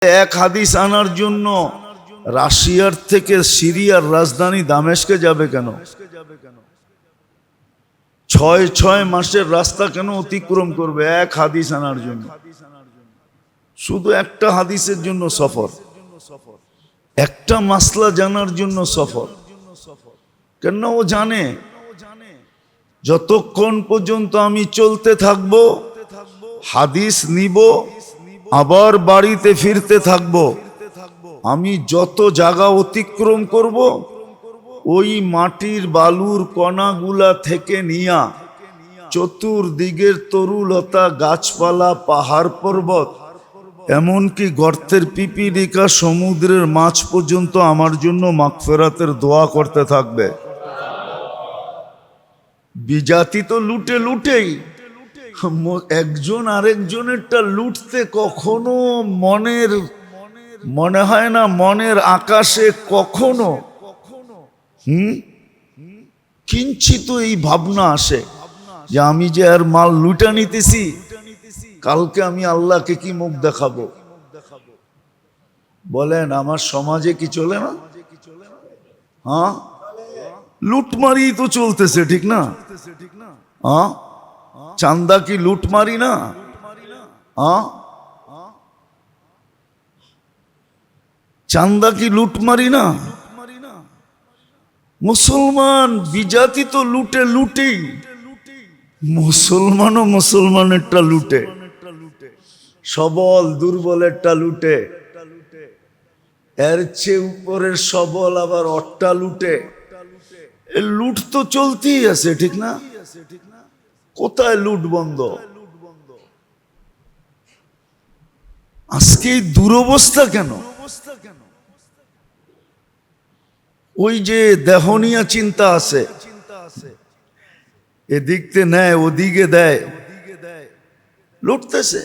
এক হাদিস আনার জন্য রাশিয়ার থেকে সিরিয়ার রাজধানী দামেস্কে যাবে কেন? ৬ মাসের রাস্তা কেন অতিক্রম করবে এক হাদিস আনার জন্য? শুধু একটা হাদিসের জন্য সফর, একটা মাসলা জানার জন্য সফর। কেন? ও জানে যতক্ষণ পর্যন্ত আমি চলতে থাকব, হাদিস নিব, আবার বাড়িতে ফিরতে থাকব, আমি যত জায়গা অতিক্রম করব, ওই মাটির বালুর কণাগুলা থেকে নিয়া চতুর্দিকের তরুলতা, গাছপালা, পাহাড় পর্বত, এমনকি গর্তের পিপিলিকা, সমুদ্রের মাছ পর্যন্ত আমার জন্য মাগফিরাতের দোয়া করতে থাকবে। বিজাতি তো লুটে লুটেই, একজন আরেকজনেরটা লুটতে কখনো মনে হয় না মনের আকাশে কখনো কিঞ্চিত এই ভাবনা আসে যে আমি যে আর মাল লুটা নিতেছি, কালকে আমি আল্লাহকে কি মুখ দেখাবো? বলেন, আমার সমাজে কি চলে না? হ্যাঁ, লুটমারি তো চলতেছে, ঠিক না? হ্যাঁ, চান্দা কি লুটমারি না? হ্যাঁ, চান্দা কি লুটমারি না? মুসলমান বিজাতি তো লুটে লুটেই, মুসলমানও মুসলমানেরটা লুটে, সবল দুর্বলেরটা লুটে, এর চেয়ে উপরের সবল আবার অট্টা লুটে। লুট তো চলতেই আছে, ঠিক না? কোথায় লুট বন্ধ? আজকে এই দুরবস্থা কেন? ওই যে দেহনীয় চিন্তা আছে, এদিকতে নেয় ওদিকে দেয়, লুটতেছে।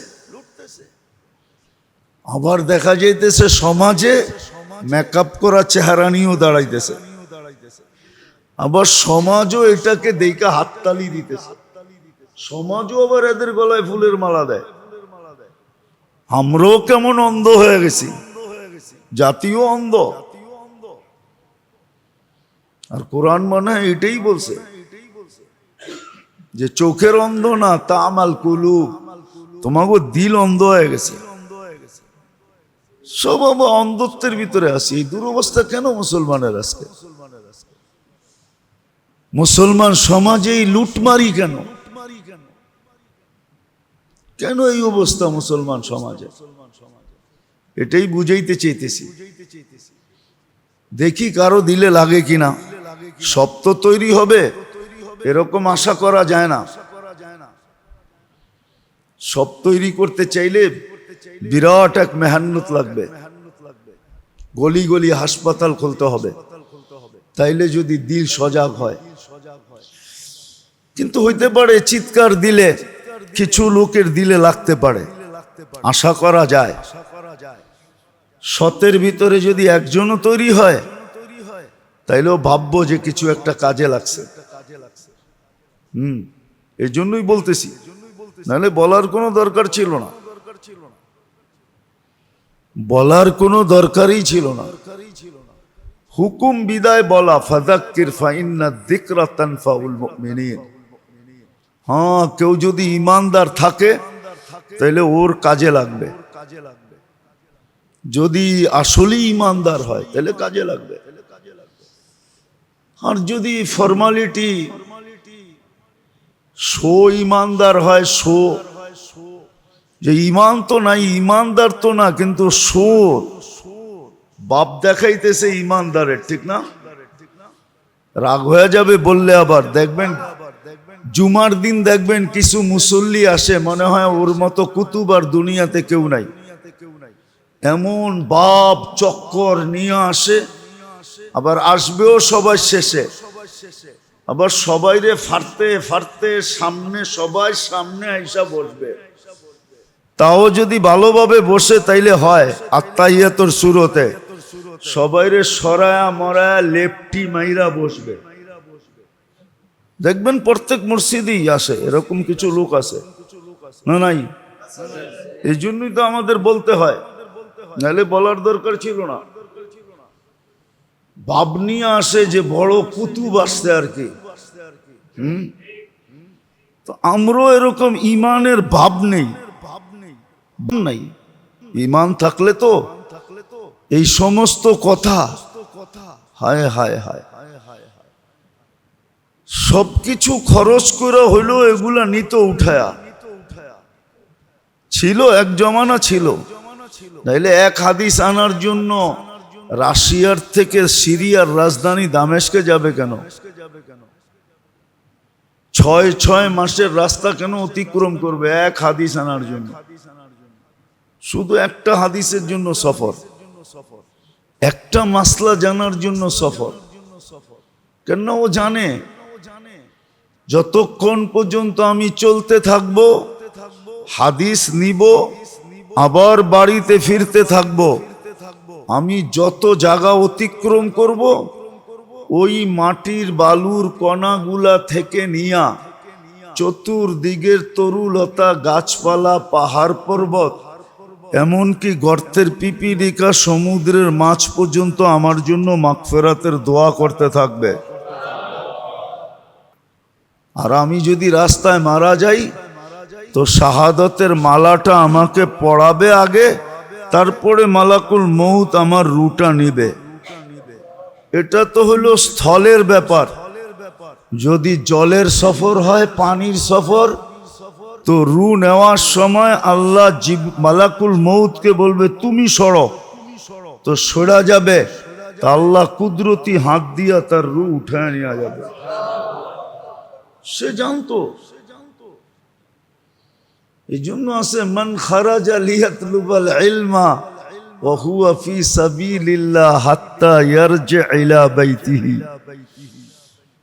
আবার দেখা যাইতেছে সমাজে মেকআপ করা চেহারা নিয়েও দাঁড়াইতেছে, আবার সমাজও এটাকে দেখে হাততালি দিতেছে, সমাজও আবার এদের গলায় ফুলের মালা দেয়। আমরাও কেমন অন্ধ হয়ে গেছি, জাতীয় অন্ধ। আর কোরআন মনে হয় এটাই বলছে যে চোখের অন্ধ না, তামাল কুলুব, তোমাকে দিল অন্ধ হয়ে গেছে। সব আবার অন্ধত্বের ভিতরে আসি। এই দুরবস্থা কেন মুসলমানের আজকে? মুসলমান সমাজে এই লুটমারি কেন? কেন এই অবস্থা মুসলমান সমাজে? এটাই বুঝাইতে চাইতেছি। দেখি কারো দিলে লাগে কিনা। সব তো তৈরি হবে এরকম আশা করা যায় না। সব তৈরি করতে চাইলে বিরাট এক মেহনত লাগবে। গলি গলি হাসপাতাল খুলতে হবে, তাইলে যদি দিল সজাগ হয়। কিন্তু হইতে পারে চিৎকার দিলে কিছু লোকের দিলে লাগতে পারে, আশা করা যায়। শতের ভিতরে যদি একজনও তৈরি হয়, তাইলেও ভাববো যে কিছু একটা কাজে লাগছে। এই জন্যই বলতেছি, নাহলে বলার কোনো দরকার ছিল না, বলার কোনো দরকারই ছিল না। হুকুম বিদায় বলা, ফাযাক্কির ফাইন্না যিকরা তানফাউল মুমিনিন। হ্যাঁ, কেউ যদি ইমানদার থাকে তাহলে ওর কাজে লাগবে। যদি আসলেই ইমানদার হয় তাহলে কাজে লাগবে। আর যদি ফরমালিটি শো ইমানদার হয়, শো যে ইমান তো নাই, ইমানদার তো না, কিন্তু শো বাপ দেখাইতেছে ইমানদারের, ঠিক না? রাগ হয়ে যাবে বললে। আবার দেখবেন জুমার দিন দেখবেন কিছু মুসল্লি আসে, মনে হয় ওর মতো কুতুব আর দুনিয়াতে কেউ নাই, এমন বাপ চক্কর নিয়ে আসে। আবার আসবেও সবাই শেষে, আবার সবাইরে ফাড়তে ফাড়তে সামনে, সবাই সামনে আইসা বসবে। তাও যদি ভালোভাবে বসে তাইলে হয় আত্তাহিয়াতুর সুরতে সবাইরে সরায়া মরায়া লেপটি মাইরা বসবে। দেখবেন প্রত্যেক মসজিদেই আসে এরকম কিছু লোক আছে, না নাই? এই জন্যই তো আমাদের বলতে হয় নাহলে বলার দরকার ছিল না। ভাব নিয়ে আসে যে বড় কুতুব আসছে আর কি। তো আমরাও এরকম ইমানের ভাব নেই, নাই ইমান থাকলে তো এই সমস্ত কথা, হায় হায় হায়, সবকিছু খরচ করে হইলো এগুলা নিত উঠায়া। ছিল এক জমানা ছিল, নাইলে এক হাদিস আনার জন্য রাশিয়ার থেকে সিরিয়ার রাজধানী দামেস্কে যাবে কেন? 6 মাসের রাস্তা কেন অতিক্রম করবে এক হাদিস আনার জন্য? শুধু একটা হাদিসের জন্য সফর, একটা মাসলা জানার জন্য সফর। কেন? ও জানে যতক্ষণ পর্যন্ত আমি চলতে থাকব, হাদিস নিব, আবার বাড়িতে ফিরতে থাকব, আমি যত জায়গা অতিক্রম করব, ওই মাটির বালুর কণাগুলা থেকে নিয়া চতুর্দিকের তরুলতা, গাছপালা, পাহাড় পর্বত, এমনকি গর্তের পিপিলিকা, সমুদ্রের মাছ পর্যন্ত আমার জন্য মাগফিরাতের দোয়া করতে থাকবে। আর আমি যদি রাস্তায় মারা যাই তো শাহাদতের মালাটা আমাকে পড়াবে আগে, তারপরে মালাকুল মউত আমার রুটা নিবে। এটা তো হলো স্থলের ব্যাপার। যদি জলের সফর হয়, পানির সফর, তো রু নেওয়ার সময় আল্লাহ মালাকুল মউতকে বলবে তুমি সরো, তো সরা যাবে, তা আল্লাহ কুদরতি হাত দিয়া তার রু উঠায় নেওয়া যাবে। সে জানতো। এই জন্য আছে মান খারাজা লিয়াতলুবাল ইলমা ওয়া হুয়া ফি সাবিলিল্লাহ হাত্তা ইয়ারজি ইলা বাইতিহি।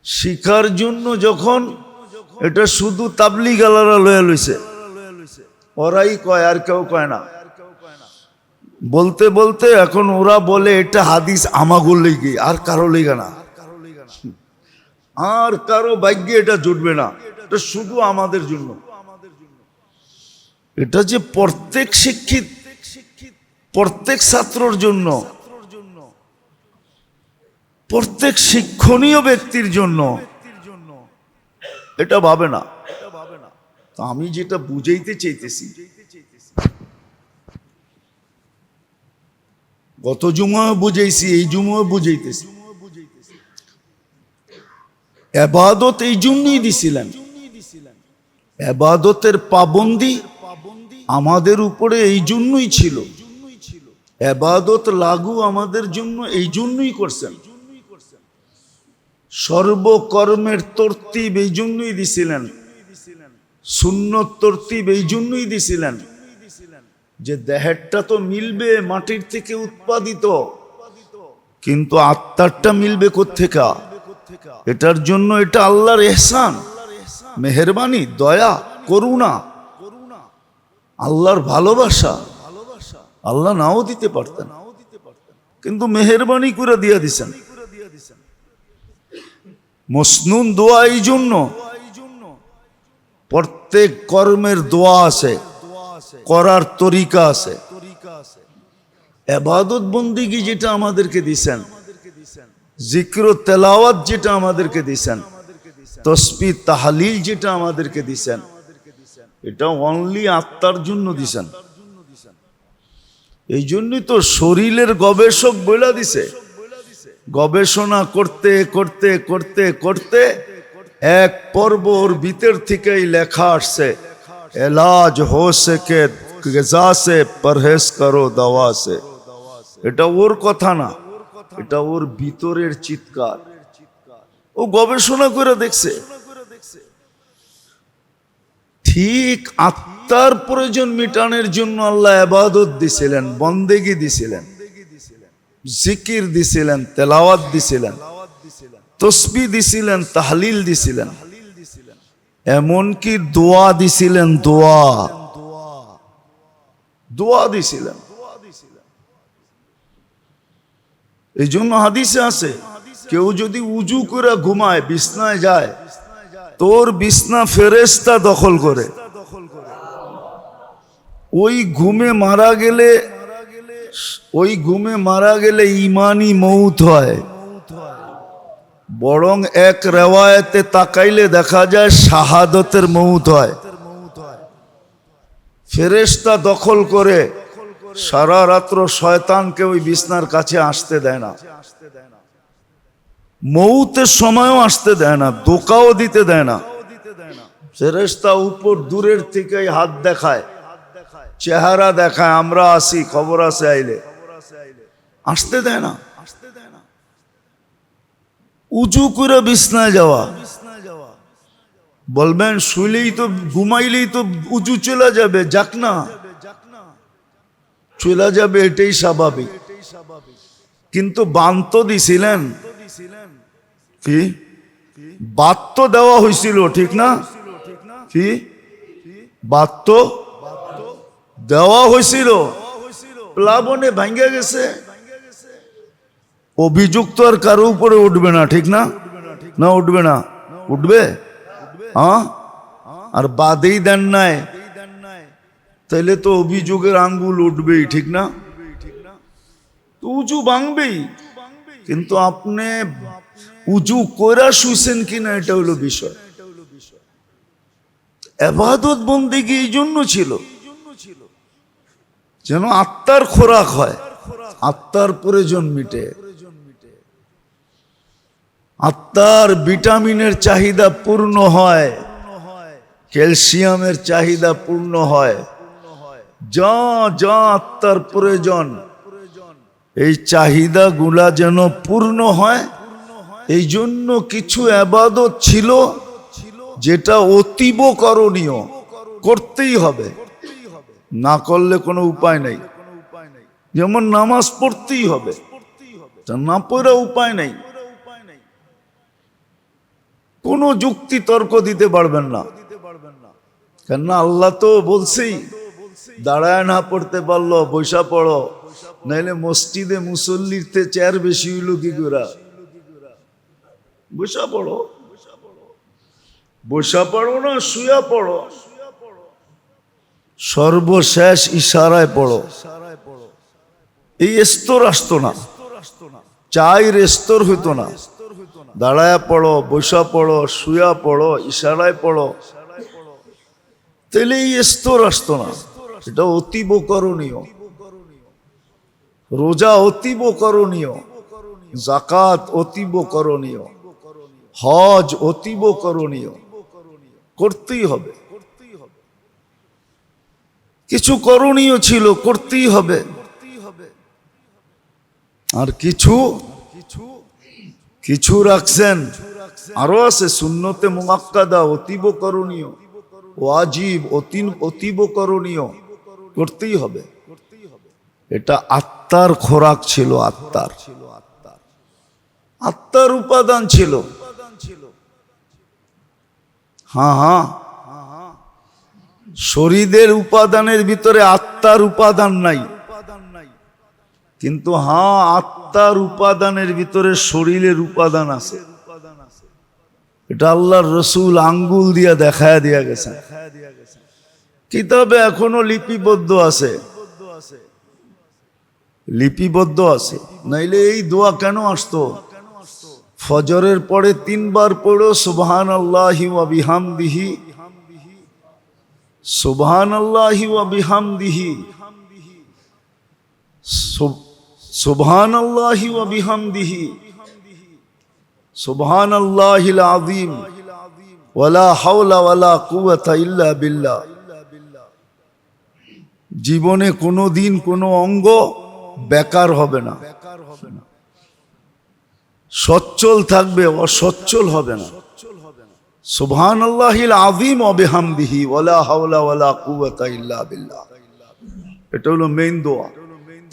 শিখার জন্য যখন, এটা শুধু তাবলিগ আলারা লয়ে লইছে, ওরাই কয়, আর কেউ কয় না। বলতে বলতে এখন ওরা বলে এটা হাদিস আমাগো লেগে, আর কারো লেগে না, আর কারো ভাগ্যে এটা জুটবে না, এটা শুধু আমাদের জন্য। এটা যে প্রত্যেক শিক্ষিত, প্রত্যেক ছাত্রর জন্য, প্রত্যেক শিক্ষণীয় ব্যক্তির জন্য, এটা ভাবে না। আমি যেটা বুঝাইতে চাইতেছি, গত জুমায় বুঝাইছি, এই জুমায় বুঝাইতেছি, ইবাদত এই জন্যই দিছিলেন। ইবাদতের পাবন্দি আমাদের উপরে এই জন্যই ছিল, ইবাদত লাগু আমাদের জন্য এই জন্যই করছেন। সর্বকর্মের তরতিব এই জন্যই দিছিলেন, সুন্নত তরতিব এই জন্যই দিছিলেন, যে দেহেরটা তো মিলবে মাটির থেকে উৎপাদিত, কিন্তু আত্মারটা মিলবে কোত্থেকে? এটার জন্য এটা আল্লাহর ইহসান, মেহেরবানি, দয়া, করুণা, আল্লাহর ভালোবাসা। আল্লাহ নাও দিতে পারতেন, কিন্তু মেহেরবানি করে দিয়া দিছেন। মসনুন দোয়া এই জন্য, প্রত্যেক কর্মের দোয়া আছে, করার তরিকা আছে। ইবাদত বন্দিগি যেটা আমাদেরকে দিছেন, জিক্র তেলাওয়াত যেটা আমাদেরকে দিছেন, তসবিহ তাহলিল যেটা আমাদেরকে দিছেন, এটা অনলি আত্মার জন্য দিছেন। এই জন্যই তো শরীরের গবেষক বইলা দিছে, গবেষণা করতে করতে করতে করতে এক পর্ব ওর ভিতর থেকেই লেখা আসছে, এলাজ হো সকে গজা সে পরহেজ করো দাওয়া সে। এটা ওর কথা না, এটা ওর ভিতরের চিৎকার। ও গবেষণা করে দেখছে, ঠিক আত্মার প্রয়োজন মিটানোর জন্য আল্লাহ ইবাদত দিছিলেন, বন্দেগি দিছিলেন, জিকির দিছিলেন, তেলাওয়াত দিছিলেন, তসবিহ দিছিলেন, তাহলিল দিছিলেন, এমনকি দোয়া দিছিলেন, দোয়া দোয়া দিছিলেন। এই জন্য হাদিসে আছে, কেউ যদি উজু করে ঘুমায়, বিছনায় যায়, তোর বিছনা ফেরেশতা দখল করে। ওই ঘুমে মারা গেলে ওই ঘুমে মারা গেলে ইমানি মৌত হয়, বরং এক রেওয়ায়েতে তাকাইলে দেখা যায় শাহাদতের মৌত হয়। ফেরেশতা দখল করে সারা রাত্র শয়তানকে ওই বিছনার কাছে আসতে দেয় না, মৌতের সময়ও আসতে দেয় না, ধোঁকাও দিতে দেয় না। ফেরেশতা উপর দূরের থেকে হাত দেখায়, চেহারা দেখায়, আমরা আসি, খবর আছে আইলে, আসতে দেয় না। উঁচু করে বিছনায় যাওয়া, বলবেন শুইলেই তো, ঘুমাইলেই তো উঁচু চলে যাবে, যাক না, চলে যাবে, এটাই স্বাভাবিক। কিন্তু বান তো দিছিলেন, কি বাত তো দেওয়া হয়েছিল, ঠিক না? কি বাত তো দেওয়া হয়েছিল, প্লাবনে ভাঙ্গে গেছে। অভিযোগ তো আর কারো উপরে উঠবে না, ঠিক না? না উঠবে না? উঠবে? হ্যাঁ, আর বাদেই দেন নাই, তাইলে তো অভিযোগের আঙ্গুল উঠবেই, ঠিক না? তো উঁচু ভাঙবেই, কিন্তু আপনি উঁচু কইরা শুইছেন কিনা এটা হলো বিষয়। ইবাদত বন্দেগী এই জন্য ছিল যেন আত্মার খোরাক হয়, আত্মার প্রয়োজন মিটে, আত্মার ভিটামিনের চাহিদা পূর্ণ হয়, ক্যালসিয়ামের চাহিদা পূর্ণ হয়, যা যা আত্মার প্রয়োজন, এই চাহিদা গুলা যেন পূর্ণ হয়। এই জন্য কিছু ইবাদত ছিল যেটা অতীব করণীয়, করতেই হবে, না করলে কোনো উপায় নাই। যেমন নামাজ পড়তেই হবে, না পড়া উপায় নাই, কোনো যুক্তি তর্ক দিতে পারবেন না। কেননা আল্লাহ তো বলছেই, দাঁড়ায় না পড়তে পারলো বৈশা পড়ো, নাইলে মসজিদে মুসল্লির চেয়ার বেশি হইল কি করে, বৈশা পড়ো, বৈশা পড়ো না শুয়া পড়ো, সর্বশেষ ইশারায় পড়ো। এই স্তর আসতো না, চাইর স্তর হইতো না, দাঁড়ায় পড়ো, বৈশা পড়ো, শুয়া পড়ো, ইশারায় পড়ো, তাহলে এই স্তর আসতো না। এটা অতীব করণীয়, রোজা অতীব করণীয়, যাকাত অতীব করণীয়, হজ অতীব করণীয়, করতেই হবে। কিছু করণীয় ছিল, করতেই হবে, আর কিছু কিছু রাখছেন, আরো আছে সুন্নতে মুআক্কাদা অতীব করণীয়, ওয়াজিব অতীব করণীয়, করতেই হবে। এটা আত্মার খোরাক ছিল, আত্মার উপাদান ছিল। হ্যাঁ হ্যাঁ, শরীরের উপাদানের ভিতরে আত্মার উপাদান নাই, কিন্তু হ্যাঁ আত্মার উপাদানের ভিতরে শরীরের উপাদান আছে। এটা আল্লাহর রসুল আঙ্গুল দিয়া দেখায় দিয়া গেছে, কিতাবে এখনো লিপিবদ্ধ আছে, লিপিবদ্ধ আছে। নাইলে এই দোয়া কেন আসতো? ফজরের পরে 3 বার পড়ো সুবহানাল্লাহি ওয়া বিহামদিহি, সুবহানাল্লাহি ওয়া বিহামদিহি, সুবহানাল্লাহি ওয়া বিহামদিহি, সুবহানাল্লাহিল আযীম, ওয়ালা হাওলা ওয়ালা কুওয়াতা ইল্লা বিল্লাহ। জীবনে কোনো দিন কোনো অঙ্গ বেকার হবে না, সচ্ছল থাকবে, অসচ্ছল হবে না। সুবহানাল্লাহিল আযীম ওয়া বিহামদিহি ওয়ালা হাওলা ওয়ালা কুওয়াতা ইল্লা বিল্লাহ। এটা হলো মেইন দোয়া।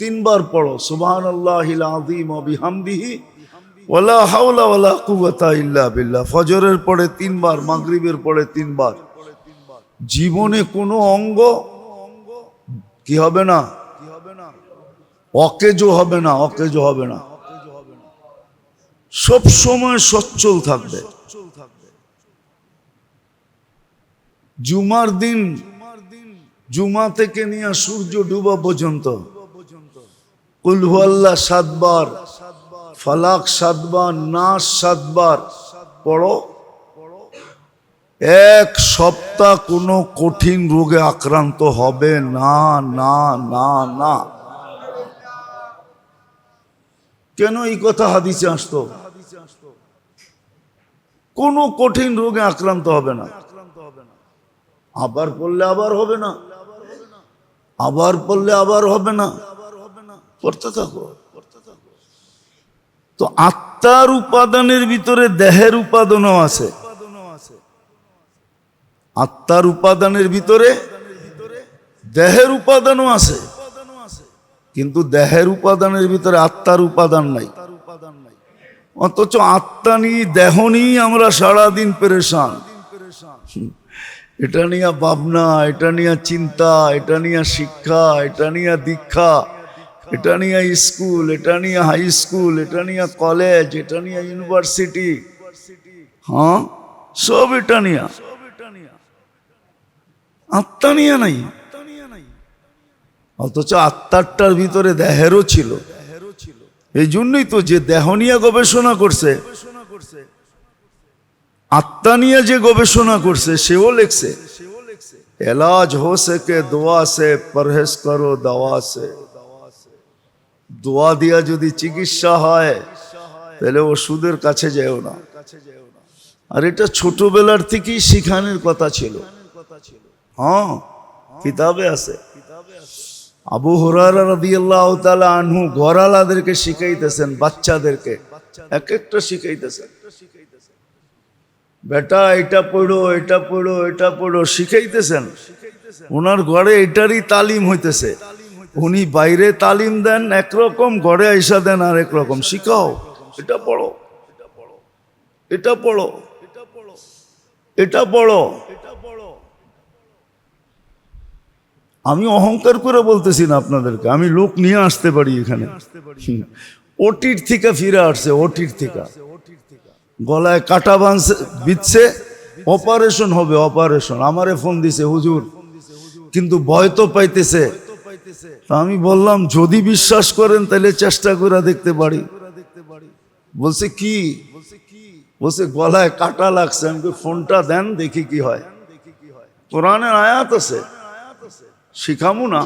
3 বার পড়ো সুবহানাল্লাহিল আযীম ওয়া বিহামদিহি ওয়ালা হাওলা ওয়ালা কুওয়াতা ইল্লা বিল্লাহ। ফজরের পরে 3 বার, মাগরিবের পরে 3 বার। জীবনে কোনো অঙ্গ কি হবে না, অকেজো হবে না, অকেজো হবে না, সব সময় সচ্ছল থাকবে। জুমার দিন, জুমা থেকে নিয়ে সূর্য ডুবা পর্যন্ত কুল হুয়াল্লাহ 7 বার, ফালাক 7 বার, নাস 7 বার পড়ো। এক সপ্তাহ কোনো কঠিন রোগে আক্রান্ত হবে না, না, না, না। কেন এই কথা হাদিসে আসতো? কোনো কঠিন রোগে আক্রান্ত হবে না। আবার পড়লে আবার হবে না, আবার পড়লে আবার হবে না, পড়তে থাকো। তো আত্মার উপাদানের ভিতরে দেহের উপাদানও আছে। আত্মার উপাদানের ভিতরে দেহের উপাদানও আছে, কিন্তু দেহের উপাদানের ভিতরে আত্মার উপাদান নাই। অথচ আত্মা নিয়ে দেহ নিয়ে আমরা সারাদিন পেরেশান। এটা নিয়ে ভাবনা, এটা নিয়ে চিন্তা, এটা নিয়ে শিক্ষা, এটা নিয়ে দীক্ষা, এটা নিয়ে স্কুল, এটা নিয়ে হাই স্কুল, এটা নিয়ে কলেজ, এটা নিয়ে ইউনিভার্সিটি, হ্যাঁ সব এটা নিয়ে, আত্মা নিয়ে নাই। অথচ আত্মারটার ভিতরে দেহেরও ছিল। এই জন্যই তো যে দেহ নিয়ে গবেষণা করছে, আত্মা নিয়ে যে গবেষণা করছে সেও লিখছে, এলাজ হো সকে দোয়া সে, পরহেজ করো দাওয়া সে। দোয়া দিয়া যদি চিকিৎসা হয় তাহলে ওষুধের কাছে যেও না। আর এটা ছোটবেলার থেকেই শিখানোর কথা ছিল। হ্যাঁ, কিতাবে আছে। আবু হুরায়রা রাদিয়াল্লাহু তাআলা আনহু ঘরালাদেরকে শিখাইতেছেন, বাচ্চাদেরকে এক একটা শিখাইতেছেন, বেটা এটা পড়ো, এটা পড়ো, এটা পড়ো, শিখাইতেছেন। ওনার ঘরে এটারই তালিম হইতেছে। উনি বাইরে তালিম দেন একরকম, ঘরে আইসা দেন আর একরকম। শিখাও, এটা পড়ো, এটা পড়ো, এটা পড়ো। আমি অহংকার করে বলতেছি না আপনাদেরকে, আমি লোক নিয়ে আসতে পারি এখানে। ওটির থেকে ফিরে আসছে, ওটির থেকে গলায় কাটা বিচ্ছে, অপারেশন হবে, অপারেশন। আমারে ফোন দিছে, হুজুর কিন্তু ভয় তো পাইতেছে। আমি বললাম যদি বিশ্বাস করেন তাহলে চেষ্টা করে দেখতে পারি। বলছে কি? বলছে গলায় কাটা লাগছে। আমি ফোনটা দেন দেখি কি হয়। কোরআনের আয়াত আছে, শিখামু না?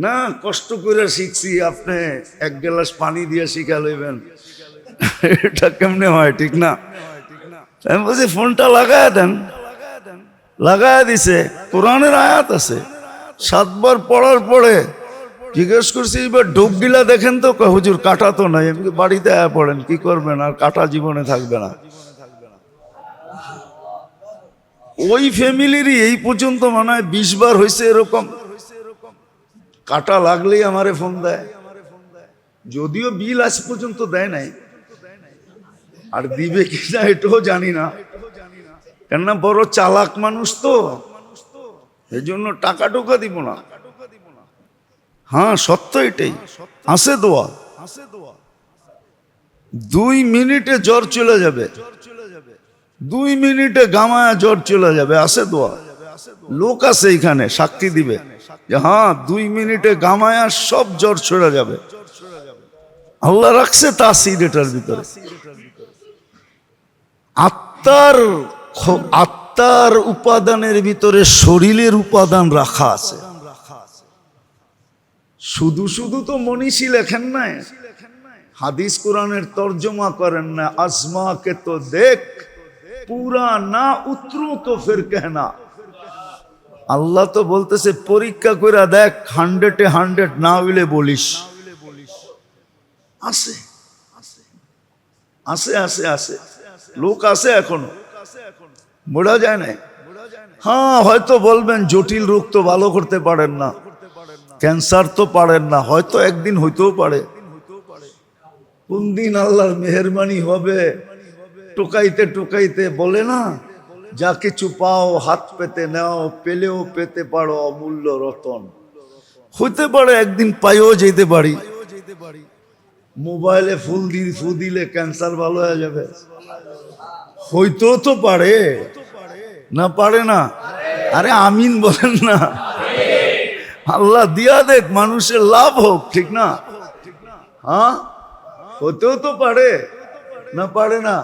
না, কষ্ট করে শিখছি, আপনি এক গ্লাস পানি দিয়ে শিখা লইবেন, এটা কেমনে হয়? ঠিক না? আমি বলছি ফোনটা লাগায় দেন। লাগায় দিছে, কোরআনের আয়াত আছে। 7 বার পড়ার পরে জিজ্ঞেস করছি এবার ডুব গিলা দেখেন তো, হুজুর কাটা তো নাই। আমি বাড়িতে আয়া পড়েন, কি করবেন, আর কাটা জীবনে থাকবে না। ওই ফ্যামিলিরই এই পর্যন্ত মনে হয় 20 বার হয়েছে এরকম, কাটা লাগলেই আমারে ফোন দেয়। যদিও বিল আজ পর্যন্ত দেয় নাই, আর দিবে কিনা এটাও জানি না, কেননা বড় চালাক মানুষ তো, এই জন্য টাকা টোকা দিব না। হ্যাঁ, সত্য এটাই। আছে দোয়া, 2 মিনিটে জ্বর চলে যাবে, 2 মিনিটে গামায়া জ্বর চলে যাবে। আছে দোয়া, লোক আছে এখানে সাক্ষী দিবে যে হ্যাঁ 2 মিনিটে গামায়া সব জ্বর চলে যাবে। আল্লাহ রাখছে তাসির এটার ভিতরে। আত্মার উপাদানের ভিতরে শরীরের উপাদান রাখা আছে। শুধু শুধু তো মনীষী লেখেন নাই, হাদিস কোরআনের তর্জমা করেন না। আজমা কে তো দেখ, পুরা না উতরু তো ফির कहना। আল্লাহ তো বলতেছে পরীক্ষা করে দেখ, 100-এ 100 না হইলে বলিস। আছে আছে আছে আছে, লোক আছে এখনো, বোঝা যায় না। হ্যাঁ, হয়তো বলবেন জটিল রোগ তো ভালো করতে পারেন না, ক্যান্সার তো পারেন না, হয়তো একদিন হইতেও পারে। কোন দিন আল্লাহর মেহেরবানি হবে, টোকাইতে টোকাইতে বলে না, যা কিছু পাও হাত পেতে নাও, পেলেও পেতে পারো অমূল্য রতন। হইতে পারে একদিন পাইও যেতে পারি। মোবাইলে ফু দিলে ক্যান্সার ভালো হয়ে যাবে, হইতেও তো পারে, না পারে না? আরে আমিন বলেন না। আল্লাহ দিয়া দেখ, মানুষের লাভ হোক, ঠিক না? হ্যাঁ, হতেও তো পারে, না পারে না?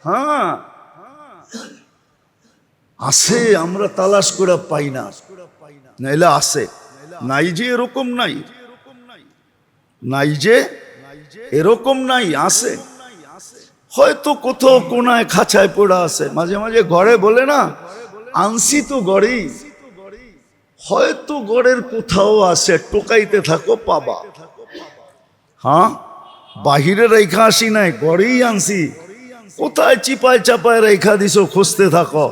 হ্যাঁ, আছে, আমরা তালাশ করে পাই না, নাইলে আছে। নাই যে এরকম নাই, নাই যে এরকম নাই, আছে। হয়তো কোথাও কোনায় খাঁচায় পড়া আছে, মাঝে মাঝে ঘরে বলে না আনছি তো গড়েই, হয়তো গড়ের কোথাও আছে, টোকাইতে থাকো পাবা। হ্যাঁ, বাহিরে রেখা আসি নাই, গড়েই আনছি, কোথায় চিপায় চাপায় রেখা দিছো, খুঁজতে থাকো।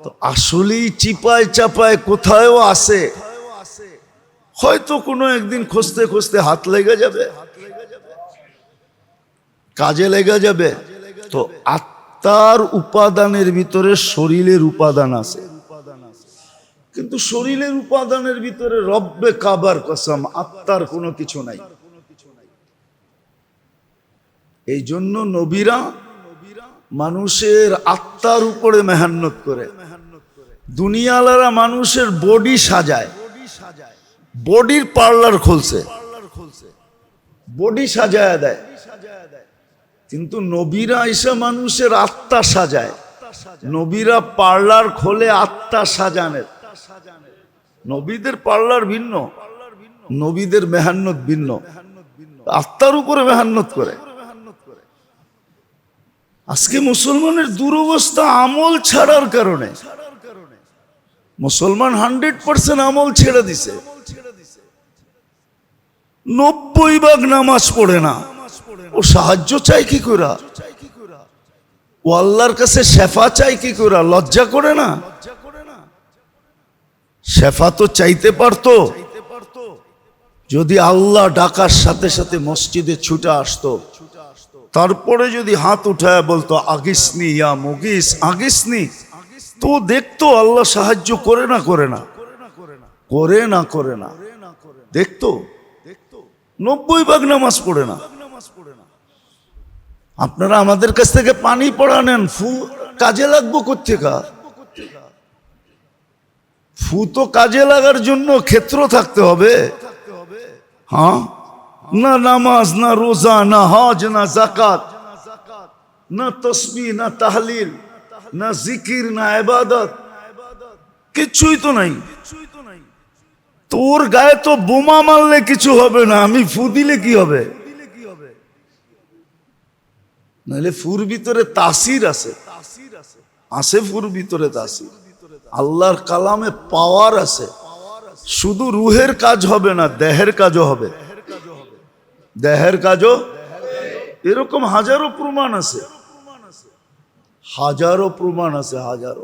তো আসলেই চিপায় চাপায় কোথায়ও আছে, হয়তো কোনো একদিন খুঁজতে খুঁজতে হাত লেগে যাবে, কাজে লেগে যাবে। তো আত্মার উপাদানের ভিতরে শরীরের উপাদান আছে, কিন্তু শরীরের উপাদানের ভিতরে রব্বে কাবার কসম আত্মার কোনো কিছু নাই। এই জন্য নবীরা মানুষের আত্মার উপরে মেহনত করে। দুনিয়ালারা মানুষের বডি সাজায়, বডির পার্লার খুলছে, বডি সাজায় দেয়, কিন্তু নবীরা এসে মানুষের আত্মা সাজায়। নবীরা পার্লার খোলে আত্মা সাজানের। নবীদের পার্লার ভিন্ন, নবীদের মেহনত ভিন্ন, আত্মার উপরে মেহনত করে। আজকে মুসলমানের দুরবস্থা আমল ছাড়ার কারণে। মুসলমান 100% আমল ছেড়ে দিছে, 90% নামাজ পড়ে না। ও সাহায্য চাই কি করে? ও আল্লাহর কাছে শেফা চাই কি করে? লজ্জা করে না? শেফা তো চাইতে পারতো, যদি আল্লাহ ডাকার সাথে সাথে মসজিদে ছুটে আসতো, তারপরে যদি হাত উঠায় বলতো আগিসনি ইয়া মুগিস, আগিসনি, তো দেখতো আল্লাহ সাহায্য করে না করে না করে না করে না, দেখতো। 90% নামাজ পড়ে না। আপনারা আমাদের কাছ থেকে পানি পড়া নেন, ফু কাজে লাগবো কোত্থেকা? ফু তো কাজে লাগার জন্য ক্ষেত্র থাকতে হবে। হ্যাঁ, না নামাজ, না রোজা, না হজ, না যাকাত, না তসবিহ, না তাহলিল, না জিকির, না ইবাদত, কিছুই তো নাই। তোর গায়ে তো বোমা মারলে কিছু হবে না, আমি ফু দিলে কি হবে? নাহলে ফুর ভিতরে তাসির আছে, আছে ফুর ভিতরে তাসির। আল্লাহর কালামে পাওয়ার আছে। শুধু রুহের কাজ হবে না, দেহের কাজও হবে, দেহের কাজও। এরকম হাজারো প্রমাণ আছে, হাজারো প্রমাণ আছে, হাজারো।